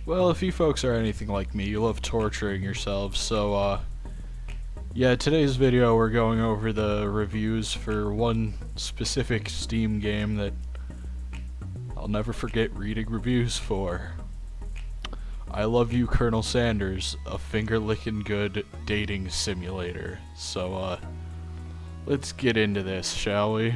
Well, if you folks are anything like me, you love torturing yourselves, so, yeah, today's video we're going over the reviews for one specific Steam game that I'll never forget reading reviews for. I Love You, Colonel Sanders, a finger-licking good dating simulator. So, let's get into this, shall we?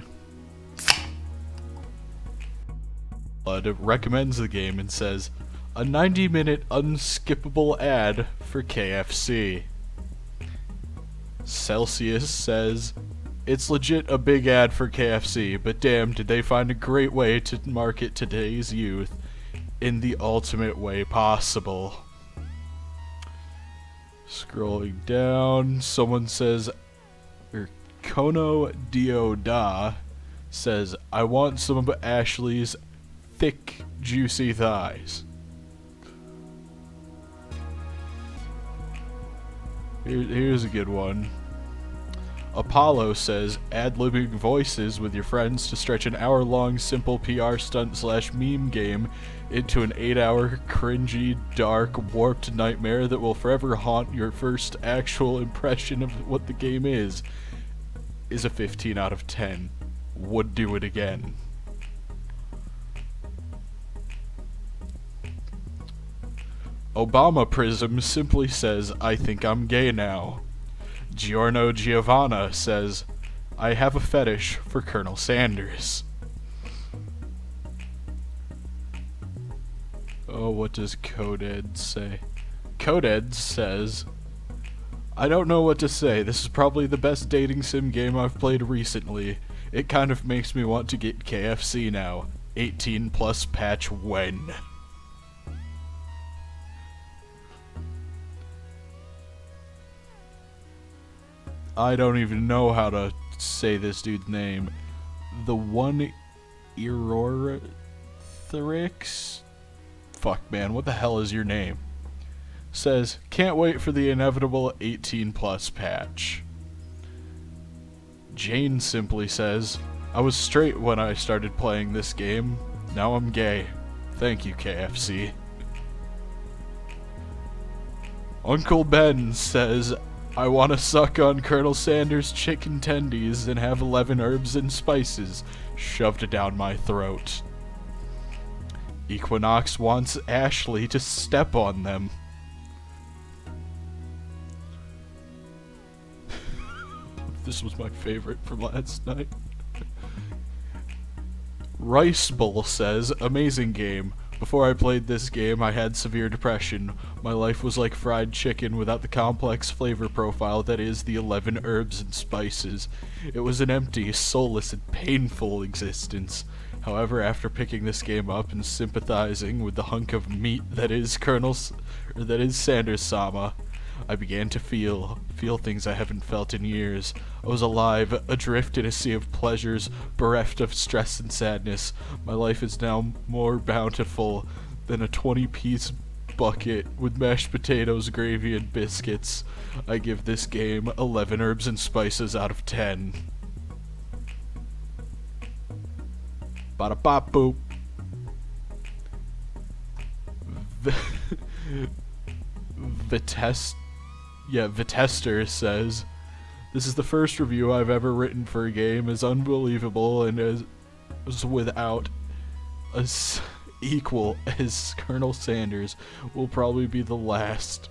It recommends the game and says, a 90-minute unskippable ad for KFC. Celsius says, it's legit a big ad for KFC, but damn, did they find a great way to market today's youth in the ultimate way possible. Scrolling down, someone says, Kono Dioda says, I want some of Ashley's thick, juicy thighs. Here's a good one. Apollo says, ad-libbing voices with your friends to stretch an hour-long simple PR stunt/meme game into an 8-hour cringy, dark, warped nightmare that will forever haunt your first actual impression of what the game is a 15 out of 10. Would do it again. Obama Prism simply says, I think I'm gay now. Giorno Giovanna says, I have a fetish for Colonel Sanders. Oh, what does Coded say? Coded says, I don't know what to say. This is probably the best dating sim game I've played recently. It kind of makes me want to get KFC now. 18 plus patch when? I don't even know how to say this dude's name. The one Erorthrix? Fuck, man, what the hell is your name? Says, can't wait for the inevitable 18 plus patch. Jane simply says, I was straight when I started playing this game. Now I'm gay. Thank you, KFC. Uncle Ben says, I want to suck on Colonel Sanders' chicken tendies and have 11 herbs and spices shoved down my throat. Equinox wants Ashley to step on them. This was my favorite from last night. Rice Bowl says, amazing game. Before I played this game, I had severe depression. My life was like fried chicken without the complex flavor profile that is the 11 herbs and spices. It was an empty, soulless, and painful existence. However, after picking this game up and sympathizing with the hunk of meat that is Sanders-sama, I began to feel things I haven't felt in years. I was alive, adrift in a sea of pleasures, bereft of stress and sadness. My life is now more bountiful than a 20-piece bucket with mashed potatoes, gravy, and biscuits. I give this game 11 herbs and spices out of 10. Bada bop boop. Vitester says, this is the first review I've ever written for a game as unbelievable and as without as equal as Colonel Sanders will probably be the last.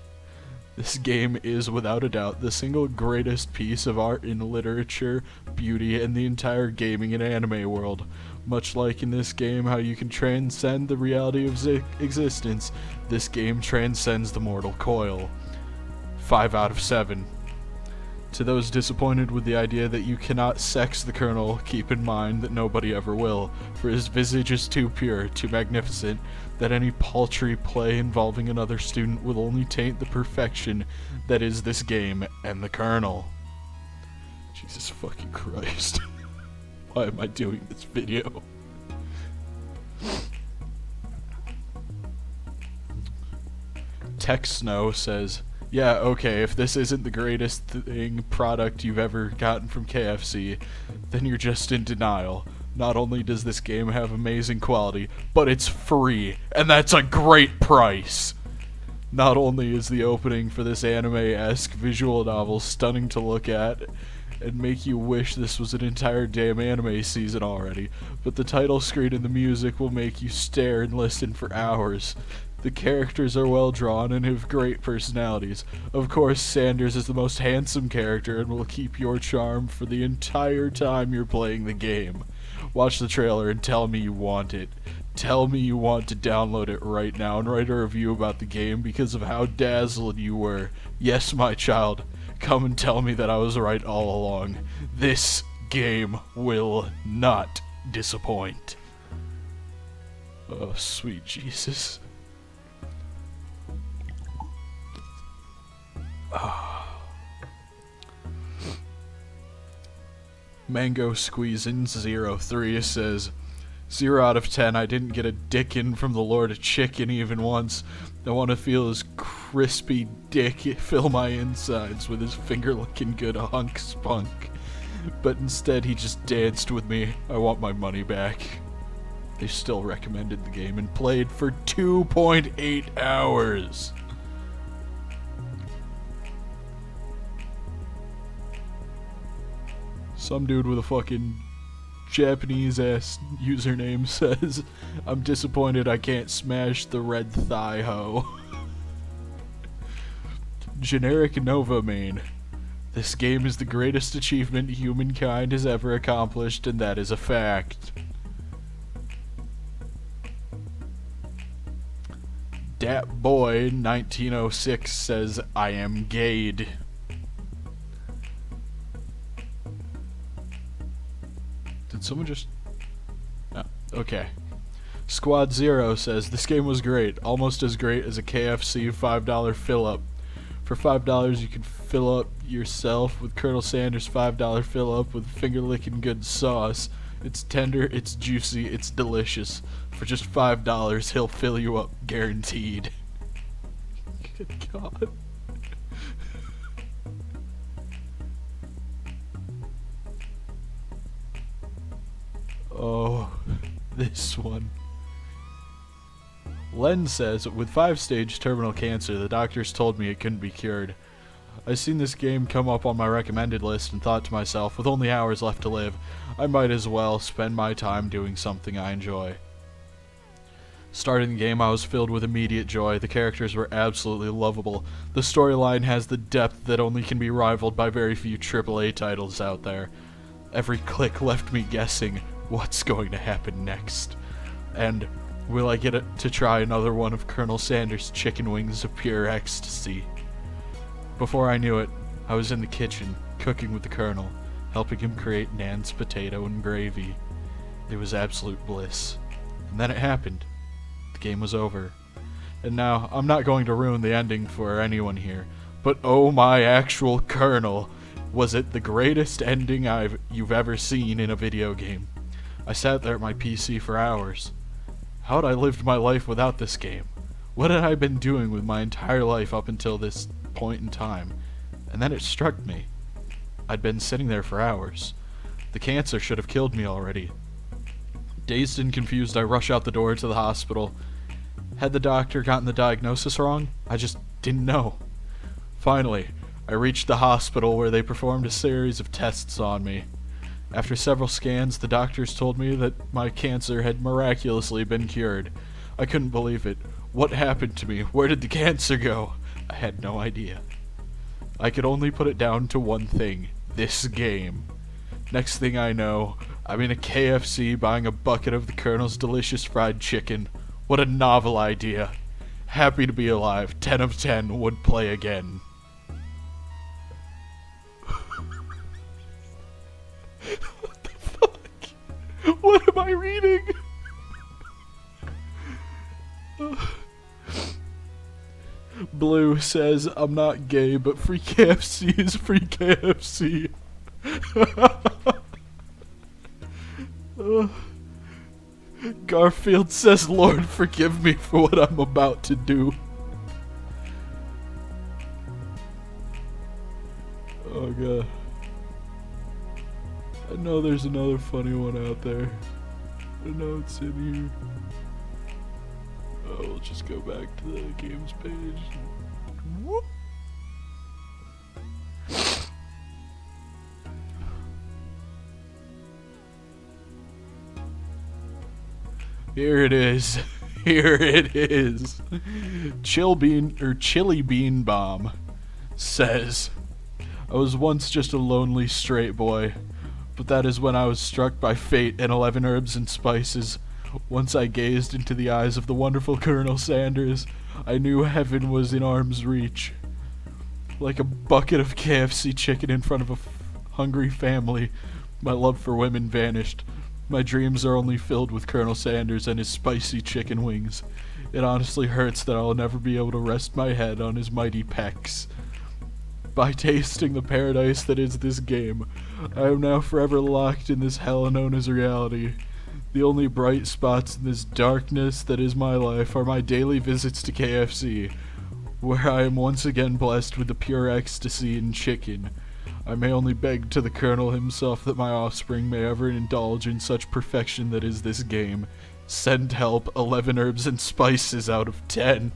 This game is, without a doubt, the single greatest piece of art in literature, beauty, and the entire gaming and anime world. Much like in this game how you can transcend the reality of existence, this game transcends the mortal coil. 5 out of 7. To those disappointed with the idea that you cannot sex the Colonel, keep in mind that nobody ever will, for his visage is too pure, too magnificent, that any paltry play involving another student will only taint the perfection that is this game and the Colonel. Jesus fucking Christ. Why am I doing this video? Tech Snow says, yeah, okay, if this isn't the greatest product you've ever gotten from KFC, then you're just in denial. Not only does this game have amazing quality, but it's free, and that's a great price! Not only is the opening for this anime-esque visual novel stunning to look at, and make you wish this was an entire damn anime season already, but the title screen and the music will make you stare and listen for hours. The characters are well drawn and have great personalities. Of course, Sanders is the most handsome character and will keep your charm for the entire time you're playing the game. Watch the trailer and tell me you want it. Tell me you want to download it right now and write a review about the game because of how dazzled you were. Yes, my child, come and tell me that I was right all along. This game will not disappoint. Oh, sweet Jesus. Mango Squeezin 03 says, 0 out of 10, I didn't get a dickin' from the Lord of Chicken even once. I want to feel his crispy dick fill my insides with his finger-looking good hunk spunk. But instead he just danced with me. I want my money back. They still recommended the game and played for 2.8 hours. Some dude with a fucking Japanese-ass username says, I'm disappointed I can't smash the red thigh hoe. Generic Nova main. This game is the greatest achievement humankind has ever accomplished, and that is a fact. Dat Boy 1906 says, I am gayed. Did someone just... Oh, okay. Squad Zero says, this game was great, almost as great as a KFC $5 fill-up. For $5 you can fill up yourself with Colonel Sanders' $5 fill-up with finger-licking good sauce. It's tender, it's juicy, it's delicious. For just $5 he'll fill you up, guaranteed. Good God. Oh, this one. Len says, with 5-stage terminal cancer, the doctors told me it couldn't be cured. I seen this game come up on my recommended list and thought to myself, with only hours left to live, I might as well spend my time doing something I enjoy. Starting the game, I was filled with immediate joy. The characters were absolutely lovable. The storyline has the depth that only can be rivaled by very few AAA titles out there. Every click left me guessing, what's going to happen next? And will I get to try another one of Colonel Sanders' chicken wings of pure ecstasy? Before I knew it, I was in the kitchen, cooking with the Colonel, helping him create Nan's potato and gravy. It was absolute bliss. And then it happened. The game was over. And now, I'm not going to ruin the ending for anyone here, but oh my actual Colonel, was it the greatest ending you've ever seen in a video game. I sat there at my PC for hours. How had I lived my life without this game? What had I been doing with my entire life up until this point in time? And then it struck me. I'd been sitting there for hours. The cancer should have killed me already. Dazed and confused, I rush out the door to the hospital. Had the doctor gotten the diagnosis wrong? I just didn't know. Finally, I reached the hospital where they performed a series of tests on me. After several scans, the doctors told me that my cancer had miraculously been cured. I couldn't believe it. What happened to me? Where did the cancer go? I had no idea. I could only put it down to one thing. This game. Next thing I know, I'm in a KFC buying a bucket of the Colonel's delicious fried chicken. What a novel idea. Happy to be alive. 10 of 10 would play again. What the fuck? What am I reading? Blue says, I'm not gay, but free KFC is free KFC. Garfield says, Lord, forgive me for what I'm about to do. Oh god. I know there's another funny one out there. I know it's in here. Oh, we'll just go back to the games page. Whoop. Here it is. Here it is. Chili Bean Bomb says, I was once just a lonely straight boy, but that is when I was struck by fate and 11 herbs and spices. Once I gazed into the eyes of the wonderful Colonel Sanders, I knew heaven was in arm's reach. Like a bucket of KFC chicken in front of a hungry family, my love for women vanished. My dreams are only filled with Colonel Sanders and his spicy chicken wings. It honestly hurts that I'll never be able to rest my head on his mighty pecs. By tasting the paradise that is this game, I am now forever locked in this hell known as reality. The only bright spots in this darkness that is my life are my daily visits to KFC, where I am once again blessed with the pure ecstasy in chicken. I may only beg to the Colonel himself that my offspring may ever indulge in such perfection that is this game. Send help, 11 herbs and spices out of 10.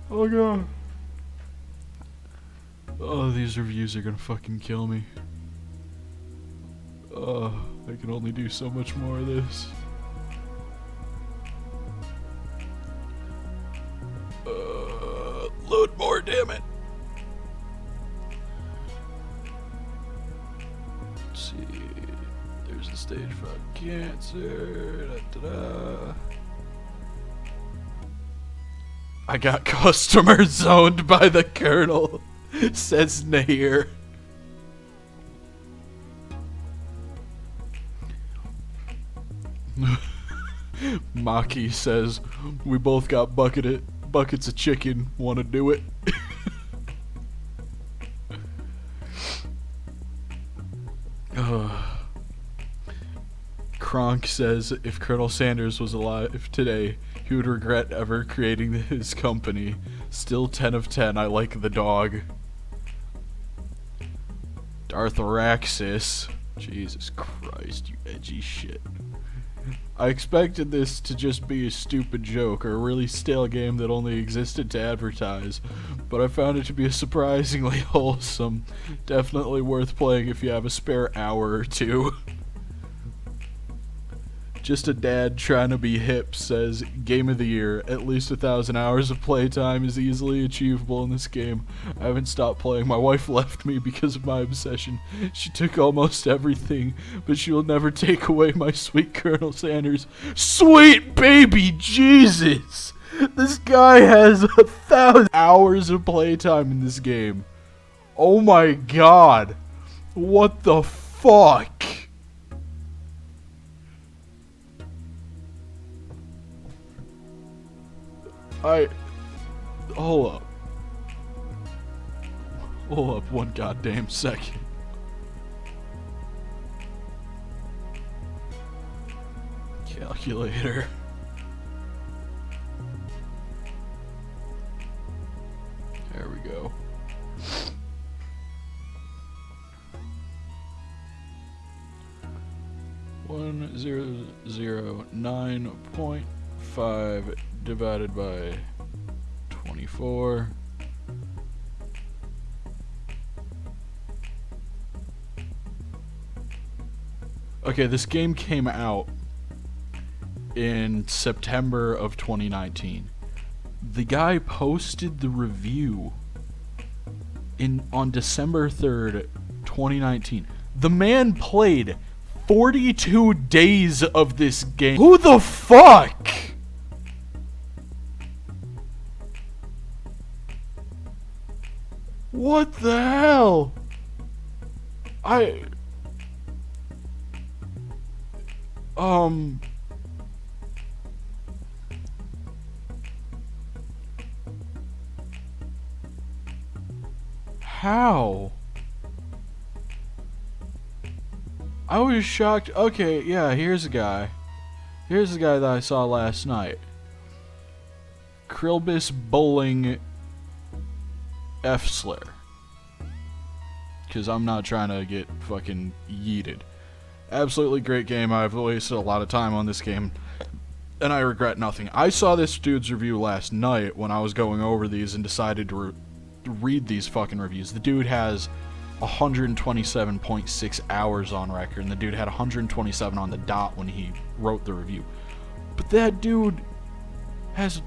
Oh god. Oh, these reviews are gonna fucking kill me. Oh, I can only do so much more of this. Load more, damn it. Let's see. There's the stage 5 cancer. Da-da-da. I got customer zoned by the Colonel, says Nahir. Maki says, we both got buckets of chicken. Wanna do it? Kronk says, if Colonel Sanders was alive today, he would regret ever creating his company. Still 10 of 10, I like the dog. Dartharaxis. Jesus Christ, you edgy shit. I expected this to just be a stupid joke or a really stale game that only existed to advertise, but I found it to be surprisingly wholesome. Definitely worth playing if you have a spare hour or two. Just a dad trying to be hip says, Game of the Year. At least 1,000 hours of playtime is easily achievable in this game. I haven't stopped playing. My wife left me because of my obsession. She took almost everything, but she will never take away my sweet Colonel Sanders. Sweet baby Jesus! This guy has 1,000 hours of playtime in this game. Oh my god. What the fuck? Hold up. Hold up one goddamn second. Calculator. There we go. $1,009.5 divided by 24. Okay, this game came out in September of 2019. The guy posted the review on December 3rd, 2019. The man played 42 days of this game. Who the fuck? What the hell? How? I was shocked. Okay, yeah, here's a guy. Here's the guy that I saw last night. Krilbis Bowling F-Slayer. Because I'm not trying to get fucking yeeted. Absolutely great game. I've wasted a lot of time on this game, and I regret nothing. I saw this dude's review last night when I was going over these and decided to read these fucking reviews. The dude has 127.6 hours on record, and the dude had 127 on the dot when he wrote the review. But that dude has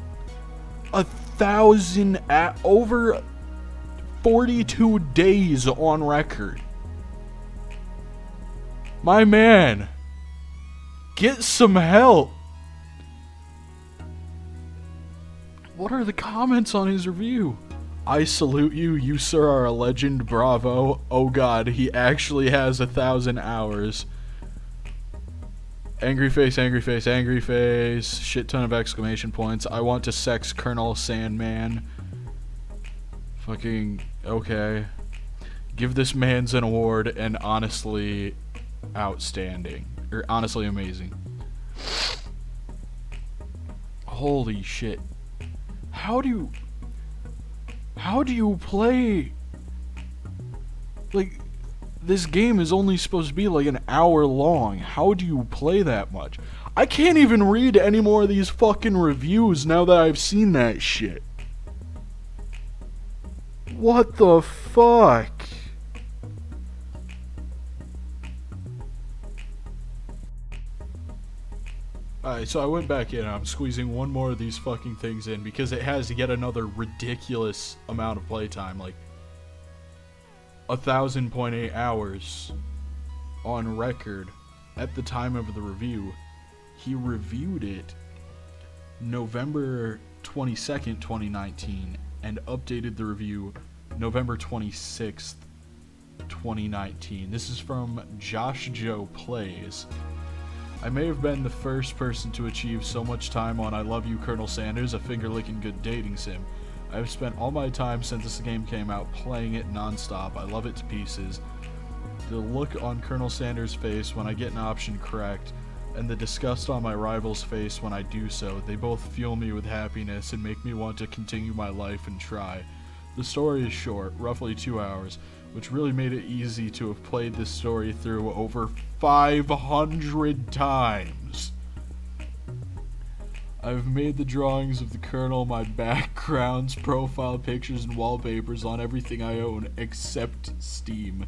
1,000 over 42 days on record. My man, get some help. What are the comments on his review? I salute you. You, sir, are a legend. Bravo. Oh god, he actually has 1,000 hours. Angry face, angry face, angry face. Shit ton of exclamation points. I want to sex Colonel Sandman. Fucking okay. Give this man's an award, and honestly outstanding. Or honestly amazing. Holy shit. How do you play? Like, this game is only supposed to be like an hour long. How do you play that much? I can't even read any more of these fucking reviews now that I've seen that shit. What the fuck? Alright, so I went back in and I'm squeezing one more of these fucking things in because it has yet another ridiculous amount of playtime, like 1,000.8 hours on record at the time of the review. He reviewed it November 22nd, 2019, and updated the review November 26th, 2019. This is from Josh Joe Plays. I may have been the first person to achieve so much time on I Love You, Colonel Sanders, a finger-licking good dating sim. I have spent all my time since this game came out playing it non-stop. I love it to pieces. The look on Colonel Sanders' face when I get an option correct, and the disgust on my rival's face when I do so, they both fuel me with happiness and make me want to continue my life and try. The story is short, roughly 2 hours, which really made it easy to have played this story through over 500 times. I've made the drawings of the Colonel my backgrounds, profile pictures, and wallpapers on everything I own except Steam.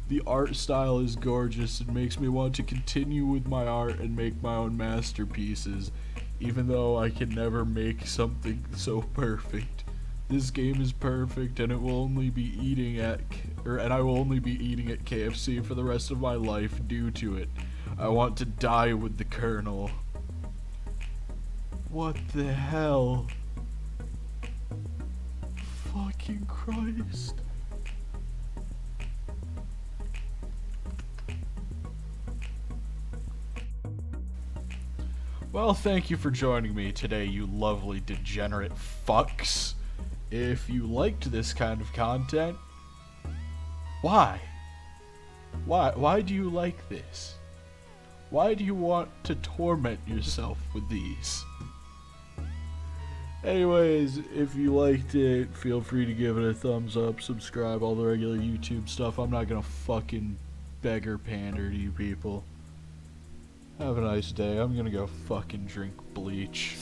The art style is gorgeous and makes me want to continue with my art and make my own masterpieces, even though I can never make something so perfect. This game is perfect, and I will only be eating at KFC for the rest of my life due to it. I want to die with the Colonel. What the hell? Fucking Christ. Well, thank you for joining me today, you lovely degenerate fucks. If you liked this kind of content, why? Why do you like this? Why do you want to torment yourself with these? Anyways, if you liked it, feel free to give it a thumbs up, subscribe, all the regular YouTube stuff. I'm not gonna fucking beg or pander to you people. Have a nice day. I'm gonna go fucking drink bleach.